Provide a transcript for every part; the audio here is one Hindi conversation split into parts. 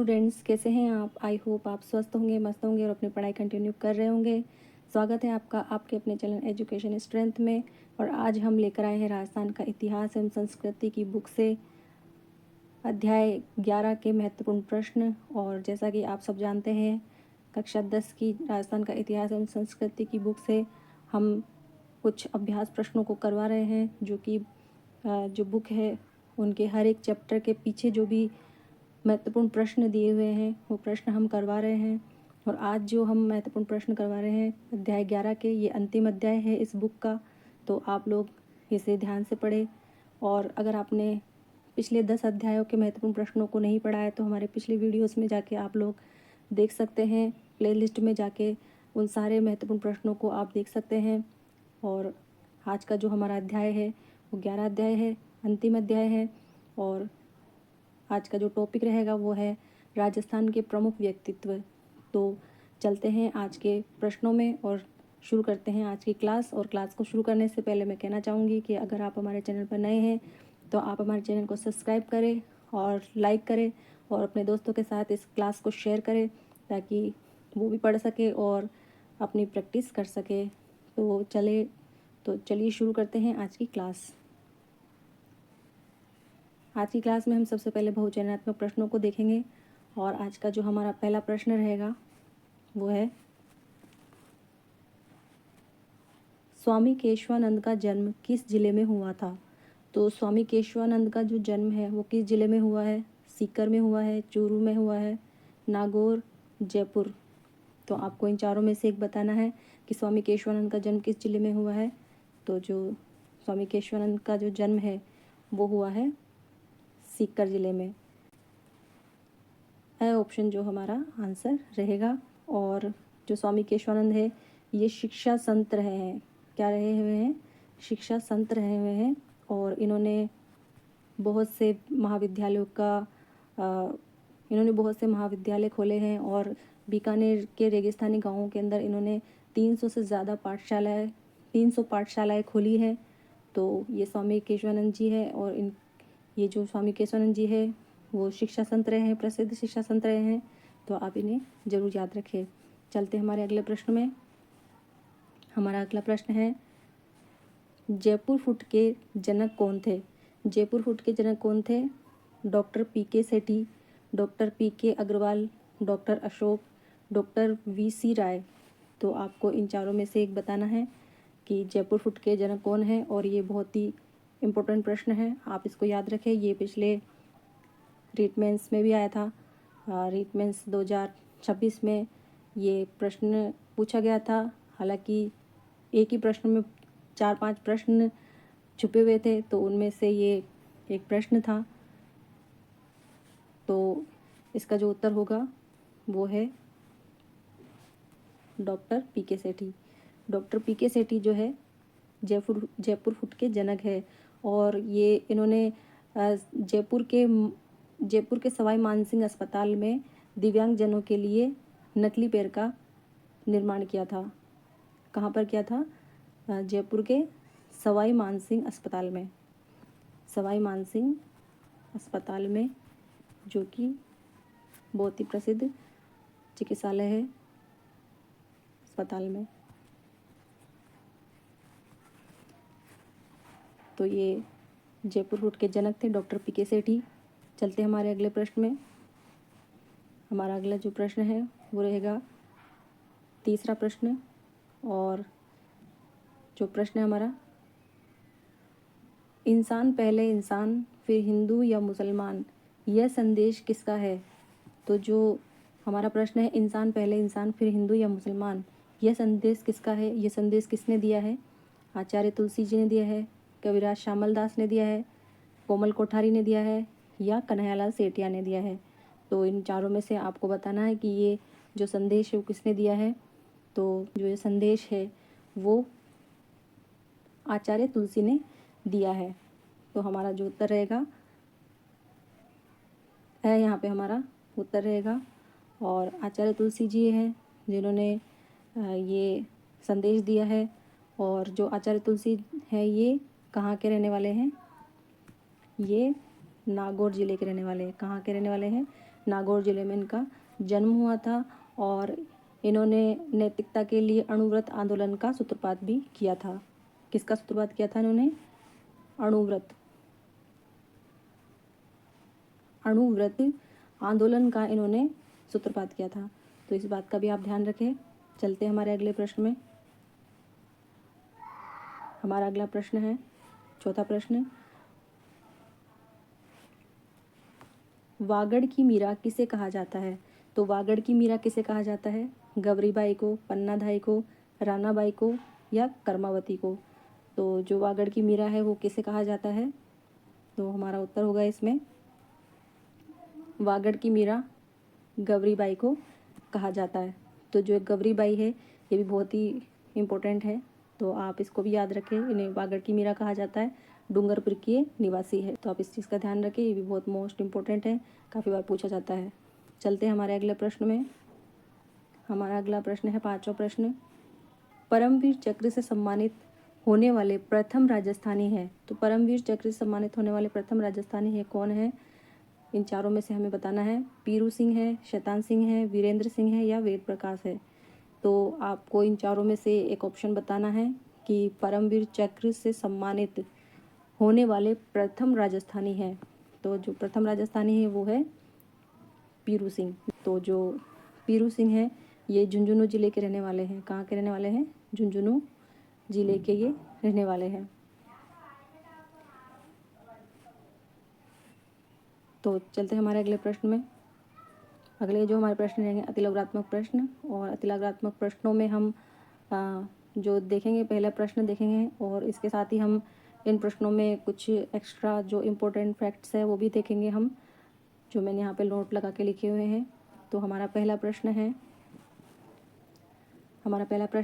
स्टूडेंट्स, कैसे हैं आप? आई होप आप स्वस्थ होंगे, मस्त होंगे और अपनी पढ़ाई कंटिन्यू कर रहे होंगे। स्वागत है आपका आपके अपने चैनल एजुकेशन स्ट्रेंथ में। और आज हम लेकर आए हैं राजस्थान का इतिहास एवं संस्कृति की बुक से अध्याय 11 के महत्वपूर्ण प्रश्न। और जैसा कि आप सब जानते हैं, कक्षा 10 की राजस्थान का इतिहास एवं संस्कृति की बुक से हम कुछ अभ्यास प्रश्नों को करवा रहे हैं, जो कि जो बुक है उनके हर एक चैप्टर के पीछे जो भी महत्वपूर्ण प्रश्न दिए हुए हैं वो प्रश्न हम करवा रहे हैं। और आज जो हम महत्वपूर्ण प्रश्न करवा रहे हैं अध्याय 11 के, ये अंतिम अध्याय है इस बुक का। तो आप लोग इसे ध्यान से पढ़ें। और अगर आपने पिछले 10 अध्यायों के महत्वपूर्ण प्रश्नों को नहीं पढ़ा है तो हमारे पिछले वीडियोस में जाके आप लोग देख सकते हैं। प्लेलिस्ट में जाके उन सारे महत्वपूर्ण प्रश्नों को आप देख सकते हैं। और आज का जो हमारा अध्याय है वो 11 अध्याय है, अंतिम अध्याय है। और आज का जो टॉपिक रहेगा वो है राजस्थान के प्रमुख व्यक्तित्व। तो चलते हैं आज के प्रश्नों में और शुरू करते हैं आज की क्लास। और क्लास को शुरू करने से पहले मैं कहना चाहूँगी कि अगर आप हमारे चैनल पर नए हैं तो आप हमारे चैनल को सब्सक्राइब करें और लाइक करें और अपने दोस्तों के साथ इस क्लास को शेयर करें ताकि वो भी पढ़ सके और अपनी प्रैक्टिस कर सके। तो चलिए शुरू करते हैं आज की क्लास। आज की क्लास में हम सबसे पहले बहुचयनात्मक प्रश्नों को देखेंगे। और आज का जो हमारा पहला प्रश्न रहेगा वो है, स्वामी केशवानंद का जन्म किस जिले में हुआ था? तो स्वामी केशवानंद का जो जन्म है वो किस जिले में हुआ है? सीकर में हुआ है, चूरू में हुआ है, नागौर, जयपुर। तो आपको इन चारों में से एक बताना है कि स्वामी केशवानंद का जन्म किस जिले में हुआ है। तो जो स्वामी केशवानंद का जो जन्म है वो हुआ है सीकर जिले में। है ऑप्शन जो हमारा आंसर रहेगा। और जो स्वामी केशवानंद है ये शिक्षा संत रहे हैं। क्या रहे हुए हैं? शिक्षा संत रहे हुए हैं। और इन्होंने बहुत से महाविद्यालय खोले हैं। और बीकानेर के रेगिस्तानी गांवों के अंदर इन्होंने 300 से ज़्यादा 300 पाठशालाएँ खोली हैं। तो ये स्वामी केशवानंद जी है। और ये जो स्वामी केशवानंद जी है वो शिक्षा संत रहे हैं, प्रसिद्ध शिक्षा संत रहे हैं। तो आप इन्हें ज़रूर याद रखें। चलते हमारे अगले प्रश्न में। हमारा अगला प्रश्न है, जयपुर फुट के जनक कौन थे? जयपुर फुट के जनक कौन थे? Doctor PK. Sethi, doctor PK. Agarwal, doctor Ashok, doctor VC. Roy. तो आपको इन चारों में से एक बताना है कि जयपुर फुट के जनक कौन है। और ये बहुत ही इम्पोर्टेंट प्रश्न है, आप इसको याद रखें। ये पिछले रीट मेंस में भी आया था। रीट मेंस 2026 में ये प्रश्न पूछा गया था। हालांकि एक ही प्रश्न में 4-5 प्रश्न छुपे हुए थे, तो उनमें से ये एक प्रश्न था। तो इसका जो उत्तर होगा वो है doctor PK. Sethi. Doctor PK. Sethi जो है जयपुर फुट के जनक है। और ये इन्होंने जयपुर के सवाई मानसिंह अस्पताल में दिव्यांगजनों के लिए नकली पैर का निर्माण किया था। कहाँ पर किया था? जयपुर के सवाई मानसिंह अस्पताल में, जो कि बहुत ही प्रसिद्ध चिकित्सालय है अस्पताल में। तो ये जयपुर फुट के जनक थे डॉक्टर पी.के. सेठी। चलते हमारे अगले प्रश्न में। हमारा अगला जो प्रश्न है वो रहेगा तीसरा प्रश्न। और जो प्रश्न है हमारा, इंसान पहले इंसान फिर हिंदू या मुसलमान, यह संदेश किसका है? तो जो हमारा प्रश्न है, इंसान पहले इंसान फिर हिंदू या मुसलमान, यह संदेश किसका है? यह संदेश किसने दिया है? आचार्य तुलसी जी ने दिया है, कविराज श्यामल दास ने दिया है, कोमल कोठारी ने दिया है, या कन्हैयालाल सेठिया ने दिया है। तो इन चारों में से आपको बताना है कि ये जो संदेश है वो किसने दिया है। तो जो ये संदेश है वो आचार्य तुलसी ने दिया है। तो हमारा जो उत्तर रहेगा यहाँ पे हमारा उत्तर रहेगा। और आचार्य तुलसी जी हैं जिन्होंने ये संदेश दिया है। और जो आचार्य तुलसी है ये कहाँ के रहने वाले हैं? ये नागौर जिले के रहने वाले हैं। कहाँ के रहने वाले हैं? नागौर जिले में इनका जन्म हुआ था और इन्होंने नैतिकता के लिए अणुव्रत आंदोलन का सूत्रपात भी किया था। किसका सूत्रपात किया था इन्होंने? अणुव्रत आंदोलन का इन्होंने सूत्रपात किया था। तो इस बात का भी आप ध्यान रखें। चलते हैं हमारे अगले प्रश्न में। हमारा अगला प्रश्न है चौथा प्रश्न, वागड़ की मीरा किसे कहा जाता है? तो वागड़ की मीरा किसे कहा जाता है? गौरीबाई को, पन्नाधाई को, रानाबाई को या कर्मावती को? तो जो वागड़ की मीरा है वो किसे कहा जाता है? तो हमारा उत्तर होगा इसमें वागड़ की मीरा गौरीबाई को कहा जाता है। तो जो गौरीबाई है ये भी बहुत ही इम्पोर्टेंट है, तो आप इसको भी याद रखें। इन्हें वागड़ की मीरा कहा जाता है, डूंगरपुर की ये निवासी है। तो आप इस चीज़ का ध्यान रखें, ये भी बहुत मोस्ट इम्पोर्टेंट है, काफ़ी बार पूछा जाता है। चलते हैं हमारे अगले प्रश्न में। हमारा अगला प्रश्न है पाँचवा प्रश्न, परमवीर चक्र से सम्मानित होने वाले प्रथम राजस्थानी है। तो परमवीर चक्र से सम्मानित होने वाले प्रथम राजस्थानी है कौन है? इन चारों में से हमें बताना है। पीरू सिंह है, शैतान सिंह है, वीरेंद्र सिंह है या वेद प्रकाश है। तो आपको इन चारों में से एक ऑप्शन बताना है कि परमवीर चक्र से सम्मानित होने वाले प्रथम राजस्थानी है। तो जो प्रथम राजस्थानी है वो है पीरू सिंह। तो जो पीरू सिंह है ये झुंझुनू जिले के रहने वाले हैं। कहाँ के रहने वाले हैं? झुंझुनू जिले के ये रहने वाले हैं। तो चलते हैं हमारे अगले प्रश्न में। अगले जो हमारे प्रश्न रहेंगे अतिलघुत्मक प्रश्न, और अतिलघुत्मक प्रश्नों में हम जो देखेंगे पहला प्रश्न देखेंगे और इसके साथ ही हम इन प्रश्नों में कुछ एक्स्ट्रा जो इम्पोर्टेंट फैक्ट्स है वो भी देखेंगे हम, जो मैंने यहाँ पे नोट लगा के लिखे हुए हैं। तो हमारा पहला प्रश्न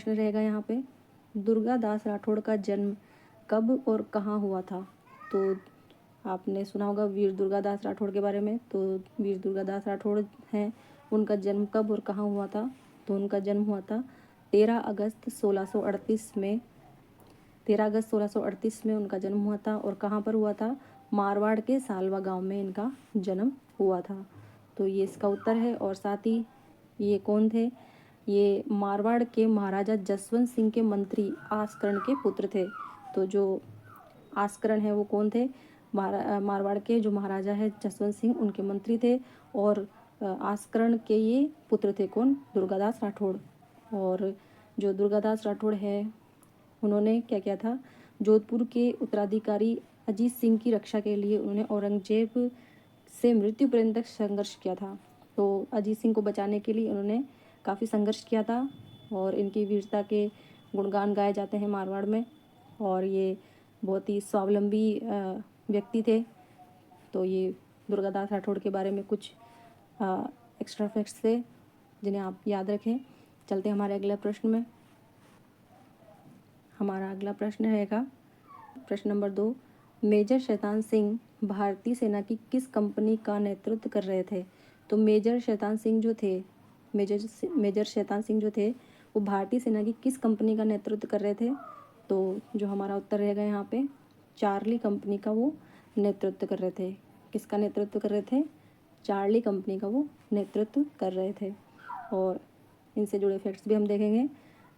रहेगा यहाँ पे, दुर्गा दास राठौड़ का जन्म कब और कहाँ हुआ था? तो आपने सुना होगा वीर दुर्गादास राठौड़ के बारे में। तो वीर दुर्गादास राठौड़ हैं, उनका जन्म कब और कहाँ हुआ था? तो उनका जन्म हुआ था 13 अगस्त 1638 में। 13 अगस्त 1638 में उनका जन्म हुआ था। और कहाँ पर हुआ था? मारवाड़ के सालवा गांव में इनका जन्म हुआ था। तो ये इसका उत्तर है। और साथ ही ये कौन थे? ये मारवाड़ के महाराजा जसवंत सिंह के मंत्री आस्करण के पुत्र थे। तो जो आस्करण है वो कौन थे? मारवाड़ के जो महाराजा है जसवंत सिंह, उनके मंत्री थे। और आस्करण के ये पुत्र थे कौन? दुर्गादास राठौड़। और जो दुर्गादास राठौड़ है उन्होंने क्या किया था? जोधपुर के उत्तराधिकारी अजीत सिंह की रक्षा के लिए उन्होंने औरंगजेब से मृत्यु पर्यंत संघर्ष किया था। तो अजीत सिंह को बचाने के लिए उन्होंने काफ़ी संघर्ष किया था और इनकी वीरता के गुणगान गाए जाते हैं मारवाड़ में। और ये बहुत ही स्वावलंबी व्यक्ति थे। तो ये दुर्गादास राठौड़ के बारे में कुछ एक्स्ट्रा फैक्ट्स थे जिन्हें आप याद रखें। चलते हैं हमारे अगले प्रश्न में। हमारा अगला प्रश्न रहेगा प्रश्न नंबर 2, मेजर शैतान सिंह भारतीय सेना की किस कंपनी का नेतृत्व कर रहे थे? तो मेजर शैतान सिंह जो थे वो भारतीय सेना की किस कंपनी का नेतृत्व कर रहे थे? तो जो हमारा उत्तर रहेगा यहाँ पे चार्ली कंपनी का वो नेतृत्व कर रहे थे। किसका नेतृत्व कर रहे थे? चार्ली कंपनी का वो नेतृत्व कर रहे थे। और इनसे जुड़े फैक्ट्स भी हम देखेंगे।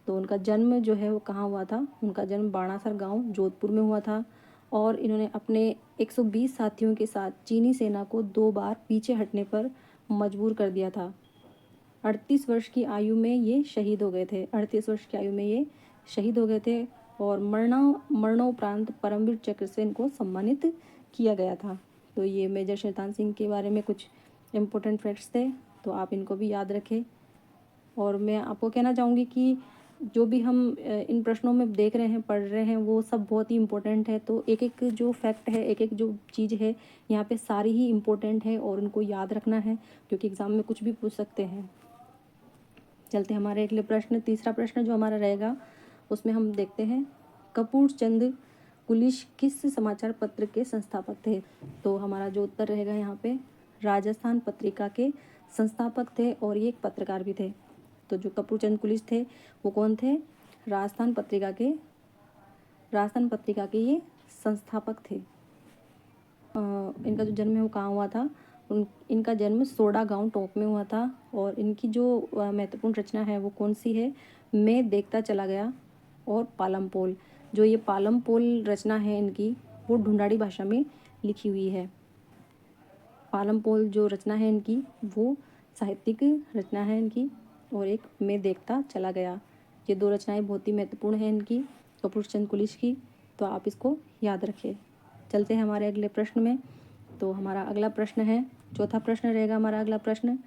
तो उनका जन्म जो है वो कहाँ हुआ था? उनका जन्म बाणासर गांव जोधपुर में हुआ था। और इन्होंने अपने 120 साथियों के साथ चीनी सेना को 2 बार पीछे हटने पर मजबूर कर दिया था। 38 वर्ष की आयु में ये शहीद हो गए थे। 38 वर्ष की आयु में ये शहीद हो गए थे। और मरणोपरांत परमवीर चक्र से इनको सम्मानित किया गया था। तो ये मेजर शैतान सिंह के बारे में कुछ इम्पोर्टेंट फैक्ट्स थे, तो आप इनको भी याद रखें। और मैं आपको कहना चाहूँगी कि जो भी हम इन प्रश्नों में देख रहे हैं, पढ़ रहे हैं, वो सब बहुत ही इम्पोर्टेंट है। तो एक एक जो फैक्ट है, एक एक जो चीज़ है यहाँ पे सारी ही इम्पोर्टेंट है और उनको याद रखना है, क्योंकि एग्ज़ाम में कुछ भी पूछ सकते हैं। चलते हैं हमारे अगले प्रश्न। तीसरा प्रश्न जो हमारा रहेगा उसमें हम देखते हैं कपूर चंद कुलिश किस समाचार पत्र के संस्थापक थे? तो हमारा जो उत्तर रहेगा यहाँ पे राजस्थान पत्रिका के संस्थापक थे और ये एक पत्रकार भी थे। तो जो कपूर चंद कुलिश थे वो कौन थे? राजस्थान पत्रिका के ये संस्थापक थे। इनका जो जन्म है वो कहाँ हुआ था? इनका जन्म सोडा गांव टोंक में हुआ था। और इनकी जो महत्वपूर्ण रचना है वो कौन सी है? मैं देखता चला गया और पालम पोल। जो ये पालम पोल रचना है इनकी, वो ढूंढाड़ी भाषा में लिखी हुई है। पालम पोल जो रचना है इनकी, वो साहित्यिक रचना है इनकी। और एक मैं देखता चला गया, ये दो रचनाएं बहुत ही महत्वपूर्ण हैं इनकी, कपूर चंद कुलिच की। तो आप इसको याद रखें। चलते हैं हमारे अगले प्रश्न में। तो हमारा अगला प्रश्न है, चौथा प्रश्न रहेगा हमारा अगला प्रश्न,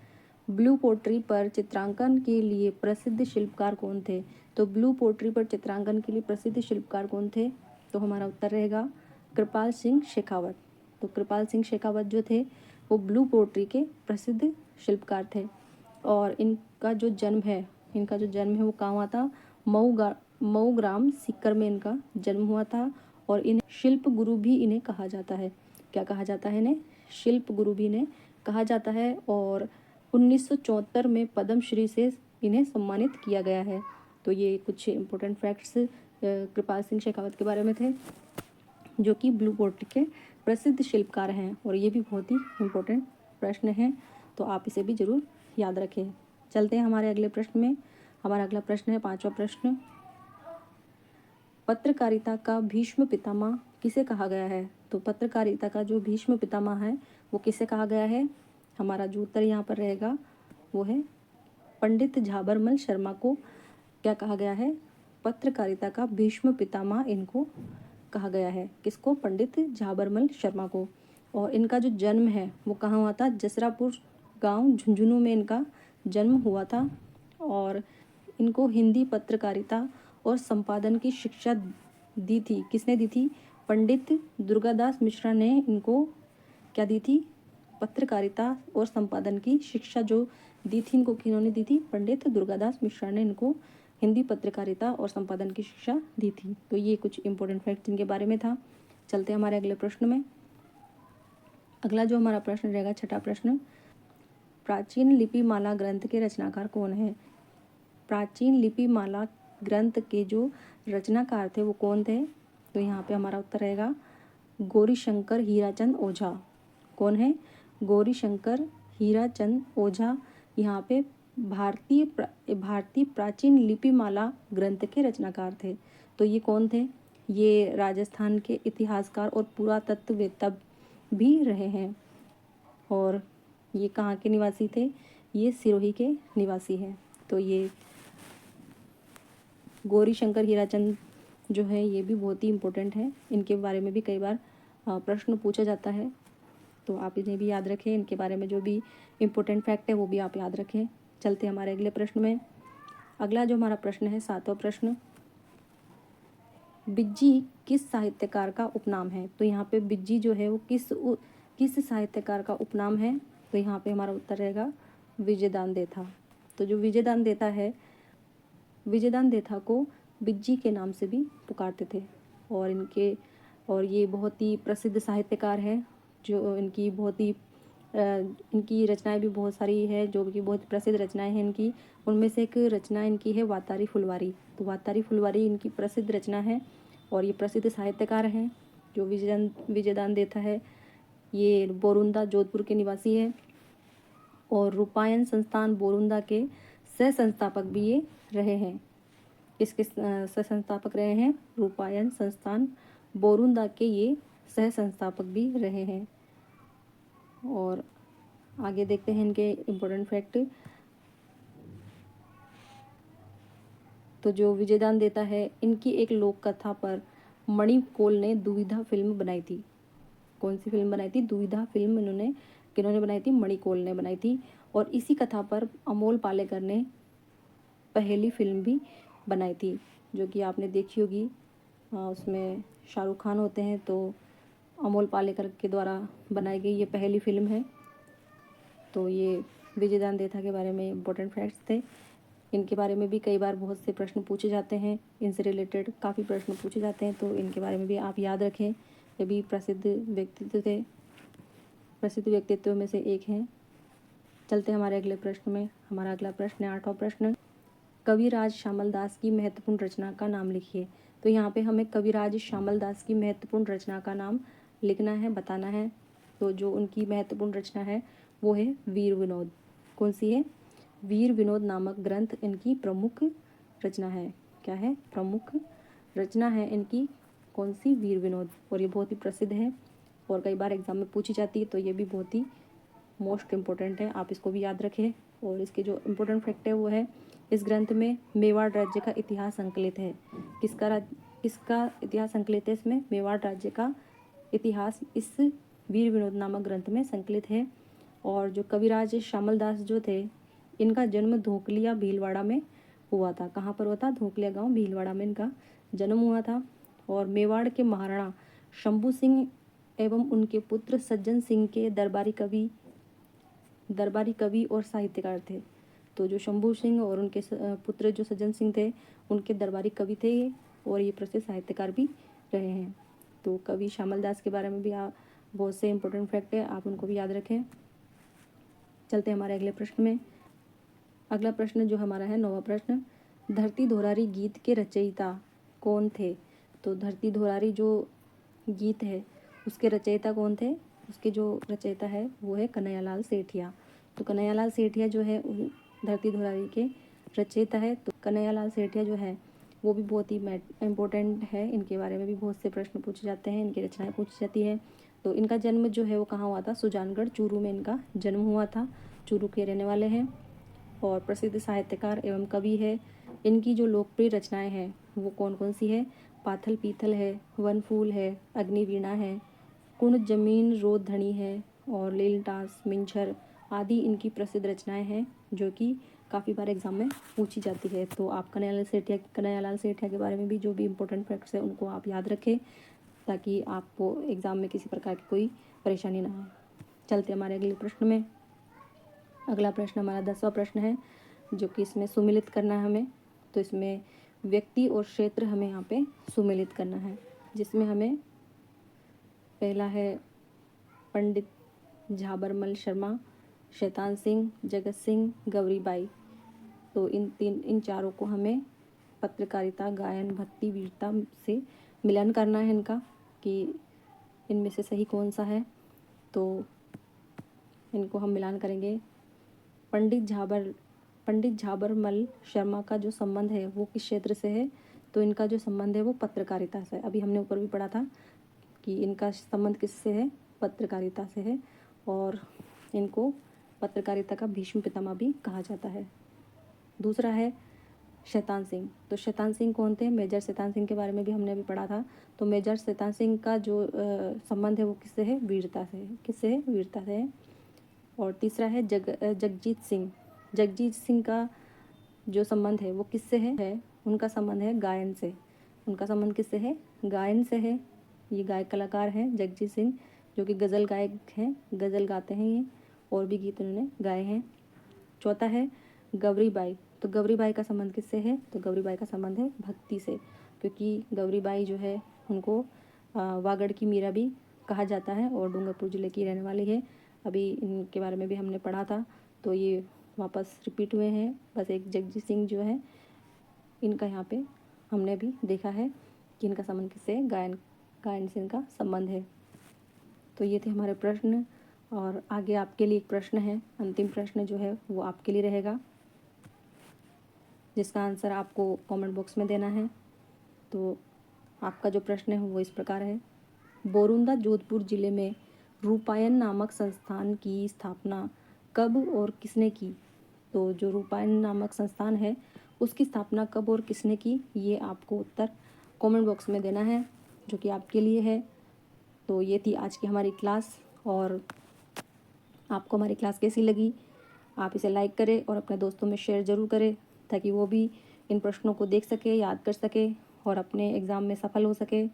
ब्लू पोट्री पर चित्रांकन के लिए प्रसिद्ध शिल्पकार कौन थे? तो ब्लू पोट्री पर चित्रांकन के लिए प्रसिद्ध शिल्पकार कौन थे? तो हमारा उत्तर रहेगा कृपाल सिंह शेखावत। तो कृपाल सिंह शेखावत जो थे वो ब्लू पोट्री के प्रसिद्ध शिल्पकार थे। और इनका जो जन्म है वो कहाँ हुआ था? मऊ ग्राम सीकर में इनका जन्म हुआ था। और इन्हें शिल्प गुरु भी इन्हें कहा जाता है। क्या कहा जाता है इन्हें? शिल्प गुरु भी इन्हें कहा जाता है। और 1974 में पद्मश्री से इन्हें सम्मानित किया गया है। तो ये कुछ इम्पोर्टेंट फैक्ट्स कृपाल सिंह शेखावत के बारे में थे, जो कि ब्लू पोट्री के प्रसिद्ध शिल्पकार हैं। और ये भी बहुत ही इम्पोर्टेंट प्रश्न है, तो आप इसे भी जरूर याद रखें। चलते हैं हमारे अगले प्रश्न में। हमारा अगला प्रश्न है पांचवा प्रश्न, पत्रकारिता का भीष्म पितामह किसे कहा गया है? तो पत्रकारिता का जो भीष्म पितामह है वो किसे कहा गया है? हमारा जो उत्तर यहाँ पर रहेगा वो है पंडित झाबरमल शर्मा को क्या कहा गया है? पत्रकारिता का भीष्म पितामह इनको कहा गया है। किसको? पंडित झाबरमल शर्मा को। और इनका जो जन्म है वो कहाँ हुआ था? जसरापुर गांव झुंझुनू में इनका जन्म हुआ था। और इनको हिंदी पत्रकारिता और संपादन की शिक्षा दी थी। किसने दी थी? पंडित दुर्गादास मिश्रा ने इनको क्या दी थी? पत्रकारिता और संपादन की शिक्षा जो दी थी इनको किन्होंने दी थी? पंडित दुर्गादास मिश्रा ने इनको हिंदी पत्रकारिता और संपादन की शिक्षा दी थी। तो ये कुछ इंपॉर्टेंट फैक्ट इनके बारे में था। चलते हैं हमारे अगले प्रश्न में। अगला जो हमारा प्रश्न रहेगा, छठा प्रश्न, प्राचीन लिपिमाला ग्रंथ के रचनाकार कौन है? प्राचीन लिपिमाला ग्रंथ के जो रचनाकार थे वो कौन थे? तो यहाँ पे हमारा उत्तर रहेगा गौरीशंकर हीराचंद ओझा। कौन है? गौरीशंकर हीराचंद ओझा यहाँ पे भारतीय प्राचीन लिपिमाला ग्रंथ के रचनाकार थे। तो ये कौन थे? ये राजस्थान के इतिहासकार और पुरातत्ववेत्ता भी रहे हैं। और ये कहाँ के निवासी थे? ये सिरोही के निवासी हैं। तो ये गौरीशंकर हीराचंद जो है ये भी बहुत ही इम्पोर्टेंट है। इनके बारे में भी कई बार प्रश्न पूछा जाता है, तो आप इन्हें भी याद रखें। इनके बारे में जो भी इम्पोर्टेंट फैक्ट है वो भी आप याद रखें। चलते हैं हमारे अगले प्रश्न में। अगला जो हमारा प्रश्न है, सातवां प्रश्न, बिज्जी किस साहित्यकार का उपनाम है? तो यहाँ पे बिज्जी जो है वो किस साहित्यकार का उपनाम है? तो यहाँ पे हमारा उत्तर रहेगा विजयदान देथा। तो जो विजयदान देथा है, विजयदान देथा को बिज्जी के नाम से भी पुकारते थे। और ये बहुत ही प्रसिद्ध साहित्यकार हैं। जो इनकी रचनाएं भी बहुत सारी है, जो कि बहुत प्रसिद्ध रचनाएं हैं इनकी। उनमें से एक रचना इनकी है वातारी फुलवारी। तो वातारी फुलवारी इनकी प्रसिद्ध रचना है। और ये प्रसिद्ध साहित्यकार हैं जो विजयदान देथा है। ये बोरुंदा जोधपुर के निवासी है। और रूपायन संस्थान बोरुंदा के सह संस्थापक भी ये रहे हैं। इसके सह संस्थापक रहे हैं। रूपायन संस्थान बोरुंदा के ये सह संस्थापक भी रहे हैं। और आगे देखते हैं इनके इम्पोर्टेंट फैक्ट। तो जो विजयदान देता है, इनकी एक लोक कथा पर मणिकोल ने दुविधा फिल्म बनाई थी। कौन सी फिल्म बनाई थी? दुविधा फिल्म किन्होंने बनाई थी? मणिकोल ने बनाई थी। और इसी कथा पर अमोल पालेकर ने पहली फिल्म भी बनाई थी, जो कि आपने देखी होगी। उसमें शाहरुख खान होते हैं। तो अमोल पालेकर के द्वारा बनाई गई ये पहली फिल्म है। तो ये विजयदान देथा के बारे में इम्पोर्टेंट फैक्ट्स थे। इनके बारे में भी कई बार बहुत से प्रश्न पूछे जाते हैं। इनसे रिलेटेड काफ़ी प्रश्न पूछे जाते हैं, तो इनके बारे में भी आप याद रखें। ये भी प्रसिद्ध व्यक्तित्व में से एक हैं। चलते हैं हमारे अगले प्रश्न में। हमारा अगला प्रश्न है आठवां प्रश्न, कविराज श्यामल दास की महत्वपूर्ण रचना का नाम लिखिए। तो यहाँ पे हमें कविराज श्यामल दास की महत्वपूर्ण रचना का नाम लिखना है, बताना है। तो जो उनकी महत्वपूर्ण रचना है वो है वीर विनोद। कौन सी है? वीर विनोद नामक ग्रंथ इनकी प्रमुख रचना है। क्या है? प्रमुख रचना है इनकी कौन सी? वीर विनोद। और ये बहुत ही प्रसिद्ध है और कई बार एग्जाम में पूछी जाती है, तो ये भी बहुत ही मोस्ट इम्पोर्टेंट है, आप इसको भी याद रखें। और इसके जो इम्पोर्टेंट फैक्ट है वो है, इस ग्रंथ में मेवाड़ राज्य का इतिहास संकलित है। किसका इतिहास संकलित है? इसमें मेवाड़ राज्य का इतिहास इस वीर विनोद नामक ग्रंथ में संकलित है। और जो कविराज श्यामल दास जो थे, इनका जन्म धोकलिया भीलवाड़ा में हुआ था। कहाँ पर हुआ था? धोकलिया गांव भीलवाड़ा में इनका जन्म हुआ था। और मेवाड़ के महाराणा शंभू सिंह एवं उनके पुत्र सज्जन सिंह के दरबारी कवि और साहित्यकार थे। तो जो शंभू सिंह और उनके पुत्र जो सज्जन सिंह थे, उनके दरबारी कवि थे ये, और ये प्रसिद्ध साहित्यकार भी रहे हैं। तो कवि श्यामल दास के बारे में भी बहुत से इंपॉर्टेंट फैक्ट है, आप उनको भी याद रखें। चलते हैं हमारे अगले प्रश्न में। अगला प्रश्न जो हमारा है 9वां प्रश्न, धरती धोरारी गीत के रचयिता कौन थे? तो धरती धोरारी जो गीत है उसके रचयिता कौन थे? उसके जो रचयिता है वो है कन्हैयालाल सेठिया। तो कन्हैयालाल सेठिया जो है धरती धोरारी के रचयिता है। तो कन्हैयालाल सेठिया जो है वो भी बहुत ही इम्पोर्टेंट है, इनके बारे में भी बहुत से प्रश्न पूछे जाते हैं, इनकी रचनाएं पूछी जाती है। तो इनका जन्म जो है वो कहाँ हुआ था? सुजानगढ़ चूरू में इनका जन्म हुआ था। चूरू के रहने वाले हैं और प्रसिद्ध साहित्यकार एवं कवि है। इनकी जो लोकप्रिय रचनाएं हैं वो कौन कौन सी है? पाथल पीथल है, वन फूल है, अग्निवीणा है, कुण जमीन रोध धनी है, और लीलटास मिंझर आदि इनकी प्रसिद्ध रचनाएं हैं जो कि काफ़ी बार एग्जाम में पूछी जाती है। तो आप कन्हैयालाल सेठिया के बारे में भी जो भी इम्पोर्टेंट फैक्ट्स हैं उनको आप याद रखें, ताकि आपको एग्ज़ाम में किसी प्रकार की कोई परेशानी ना हो। चलते हमारे अगले प्रश्न में। अगला प्रश्न हमारा 10वां प्रश्न है, जो कि इसमें सुमिलित करना है हमें। तो इसमें व्यक्ति और क्षेत्र हमें यहाँ पे सुमिलित करना है, जिसमें हमें पहला है पंडित झाबरमल शर्मा, शैतान सिंह, जगत सिंह, गौरीबाई। तो इन चारों को हमें पत्रकारिता, गायन, भक्ति, वीरता से मिलन करना है इनका, कि इनमें से सही कौन सा है। तो इनको हम मिलान करेंगे। पंडित झाबरमल शर्मा का जो संबंध है वो किस क्षेत्र से है? तो इनका जो संबंध है वो पत्रकारिता से। अभी हमने ऊपर भी पढ़ा था कि इनका संबंध किससे है? पत्रकारिता से है। और इनको पत्रकारिता का भीष्म पितामह भी कहा जाता है। दूसरा है शैतान सिंह। तो शैतान सिंह कौन थे? मेजर शैतान सिंह के बारे में भी हमने अभी पढ़ा था। तो मेजर शैतान सिंह का जो संबंध है वो किससे है? वीरता से है। किससे है? वीरता से है। और तीसरा है जगजीत सिंह। जगजीत सिंह का जो संबंध है वो किससे है? उनका संबंध है गायन से। उनका संबंध किससे है? गायन से है। ये गायक कलाकार हैं जगजीत सिंह, जो कि गज़ल गायक हैं, गज़ल गाते हैं ये, और भी गीत उन्होंने गाए हैं। चौथा है गौरीबाई। तो गौरीबाई का संबंध किससे है? तो गौरीबाई का संबंध है भक्ति से, क्योंकि गौरीबाई जो है उनको वागड़ की मीरा भी कहा जाता है और डूंगरपुर ज़िले की रहने वाली है। अभी इनके बारे में भी हमने पढ़ा था, तो ये वापस रिपीट हुए हैं। बस एक जगजीत सिंह जो है इनका यहाँ पे हमने भी देखा है कि इनका संबंध किससे है? गायन से इनका संबंध है। तो ये थे हमारे प्रश्न, और आगे आपके लिए एक प्रश्न है, अंतिम प्रश्न जो है वो आपके लिए रहेगा, जिसका आंसर आपको कमेंट बॉक्स में देना है। तो आपका जो प्रश्न है वो इस प्रकार है, बोरुंदा जोधपुर ज़िले में रूपायन नामक संस्थान की स्थापना कब और किसने की? तो जो रूपायन नामक संस्थान है उसकी स्थापना कब और किसने की, ये आपको उत्तर कमेंट बॉक्स में देना है, जो कि आपके लिए है। तो ये थी आज की हमारी क्लास, और आपको हमारी क्लास कैसी लगी आप इसे लाइक करें और अपने दोस्तों में शेयर ज़रूर करें, ताकि वो भी इन प्रश्नों को देख सके, याद कर सके और अपने एग्ज़ाम में सफल हो सके।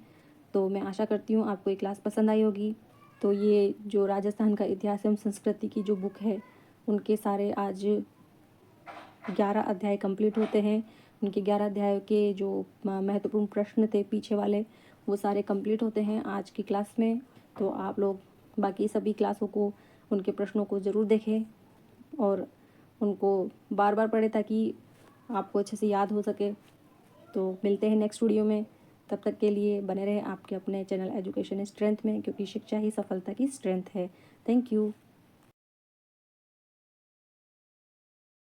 तो मैं आशा करती हूँ आपको ये क्लास पसंद आई होगी। तो ये जो राजस्थान का इतिहास एवं संस्कृति की जो बुक है, उनके सारे आज 11 अध्याय कंप्लीट होते हैं। उनके 11 अध्याय के जो महत्वपूर्ण प्रश्न थे पीछे वाले, वो सारे कंप्लीट होते हैं आज की क्लास में। तो आप लोग बाकी सभी क्लासों को, उनके प्रश्नों को ज़रूर देखें और उनको बार बार पढ़ें, ताकि आपको अच्छे से याद हो सके। तो मिलते हैं नेक्स्ट वीडियो में। तब तक के लिए बने रहें आपके अपने चैनल एजुकेशन स्ट्रेंथ में, क्योंकि शिक्षा ही सफलता की स्ट्रेंथ है। Thank you.